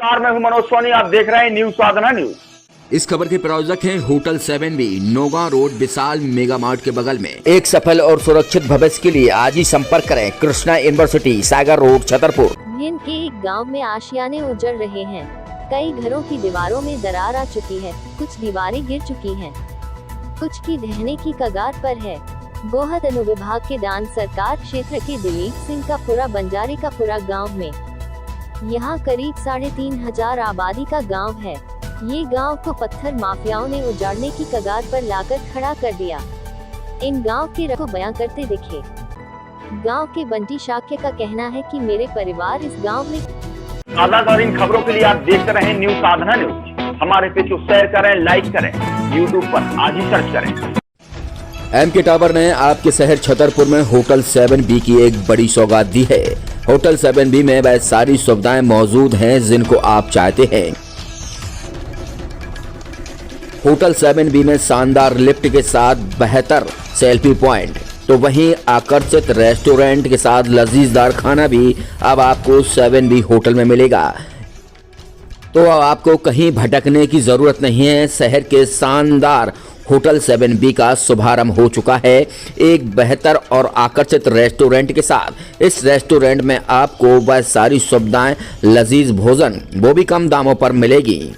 नमस्कार, मैं हूं मनोज सोनी। आप देख रहे हैं न्यूज साधना न्यूज। इस खबर के प्रायोजक हैं hotel 7B, Naugaon road, Vishal mega mart के बगल में। एक सफल और सुरक्षित भविष्य के लिए आज ही संपर्क करें कृष्णा यूनिवर्सिटी, सागर रोड, छतरपुर। भिंड के एक गांव में आशियाने उजड़ रहे हैं। कई घरों की दीवारों में दरार आ चुकी है, कुछ दीवारें गिर चुकी हैं, कुछ की ढहने की कगार पर है। गोहद अनुविभाग के दान सरकार क्षेत्र के दिलीप सिंह का पुरा, बंजारे का पुरा गाँव में। यहाँ करीब 3,500 आबादी का गांव है। ये गांव को पत्थर माफियाओं ने उजाड़ने की कगार पर लाकर खड़ा कर दिया। इन गांव के रखो बयां करते दिखे। गांव के बंटी शाक्य का कहना है कि मेरे परिवार इस गांव में। ताज़ा इन खबरों के लिए आप देखते रहें न्यूज साधना न्यूज। हमारे पेज को शेयर करें, लाइक करें, यूट्यूब पर आज ही सर्च करें। MK टावर ने आपके शहर छतरपुर में होटल 7B की एक बड़ी सौगात दी है। होटल 7B में वह सारी सुविधाएं मौजूद हैं जिनको आप चाहते हैं। होटल 7B में शानदार लिफ्ट के साथ बेहतर सेल्फी पॉइंट, तो वहीं आकर्षित रेस्टोरेंट के साथ लजीजदार खाना भी अब आपको 7B होटल में मिलेगा। तो अब आपको कहीं भटकने की जरूरत नहीं है। शहर के शानदार होटल 7B का शुभारंभ हो चुका है एक बेहतर और आकर्षित रेस्टोरेंट के साथ। इस रेस्टोरेंट में आपको वह सारी सुविधाएं, लजीज भोजन, वो भी कम दामों पर मिलेगी।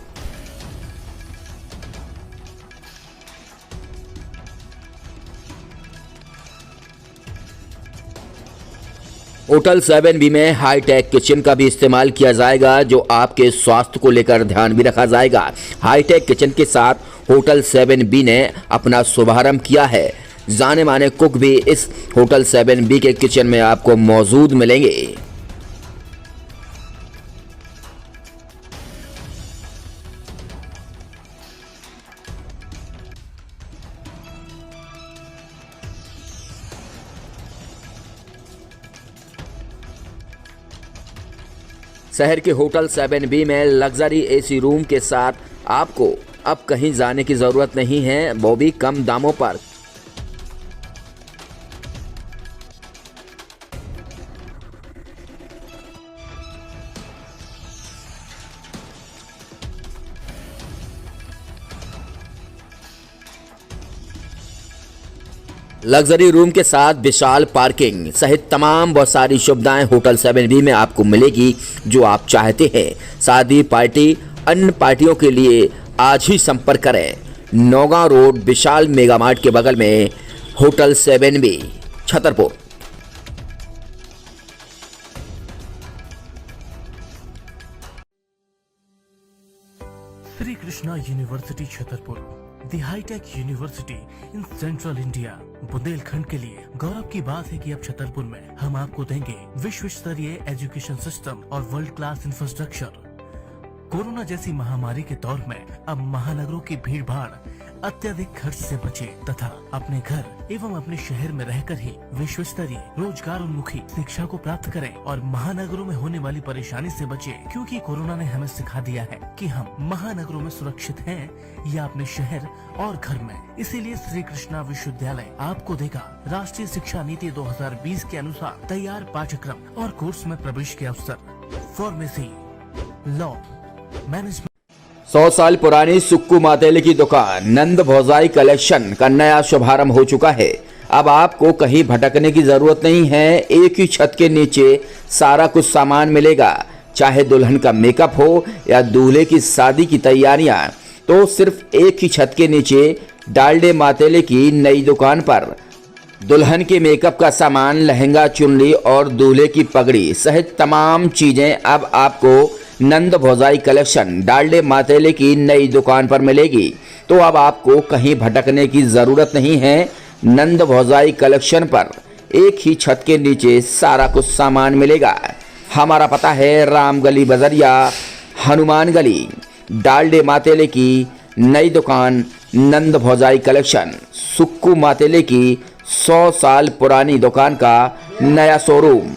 होटल 7B में हाईटेक किचन का भी इस्तेमाल किया जाएगा, जो आपके स्वास्थ्य को लेकर ध्यान भी रखा जाएगा। हाईटेक किचन के साथ होटल 7B ने अपना शुभारंभ किया है। जाने माने कुक भी इस होटल 7B के किचन में आपको मौजूद मिलेंगे। शहर के होटल 7B में लग्जरी AC रूम के साथ आपको अब कहीं जाने की जरूरत नहीं है, वो भी कम दामों पर। लग्जरी रूम के साथ विशाल पार्किंग सहित तमाम बहुत सारी सुविधाएं होटल 7B में आपको मिलेगी जो आप चाहते हैं। शादी, पार्टी, अन्य पार्टियों के लिए आज ही संपर्क करें। Naugaon road, Vishal mega mart के बगल में hotel 7B, Chhatarpur. Shri Krishna university Chhatarpur, the hi tech university in central India. Bundelkhand के लिए गौरव की बात है कि अब छतरपुर में हम आपको देंगे विश्व स्तरीय एजुकेशन सिस्टम और वर्ल्ड क्लास इंफ्रास्ट्रक्चर। कोरोना जैसी महामारी के दौर में अब महानगरों की भीड़ भाड़, अत्यधिक खर्च से बचे तथा अपने घर एवं अपने शहर में रहकर ही विश्व स्तरीय रोजगार उन्मुखी शिक्षा को प्राप्त करें और महानगरों में होने वाली परेशानी से बचे, क्योंकि कोरोना ने हमें सिखा दिया है कि हम महानगरों में सुरक्षित हैं या अपने शहर और घर में। इसीलिए श्री कृष्णा विश्वविद्यालय आपको देगा राष्ट्रीय शिक्षा नीति 2020 के अनुसार तैयार पाठ्यक्रम और कोर्स में प्रवेश के अवसर। Pharmacy, law, management. 100 साल पुरानी सुक्कू मातेले की दुकान नंद भौजाई कलेक्शन का नया शुभारंभ हो चुका है। अब आपको कहीं भटकने की जरूरत नहीं है। एक ही छत के नीचे सारा कुछ सामान मिलेगा। चाहे दुल्हन का मेकअप हो या दूल्हे की शादी की तैयारियां, तो सिर्फ एक ही छत के नीचे डालडे मातेले की नई दुकान पर दुल्हन के मेकअप का सामान, लहंगा, चुनरी और दूल्हे की पगड़ी सहित तमाम चीजें अब आपको नंद भौजाई कलेक्शन डालडे मातेले की नई दुकान पर मिलेगी। तो अब आपको कहीं भटकने की जरूरत नहीं है। नंद भौजाई कलेक्शन पर एक ही छत के नीचे सारा कुछ सामान मिलेगा। हमारा पता है राम गली, बजरिया, हनुमान गली। डालडे मातेले की नई दुकान नंद भौजाई कलेक्शन, सुक्कू मातेले की 100 साल पुरानी दुकान का नया शोरूम।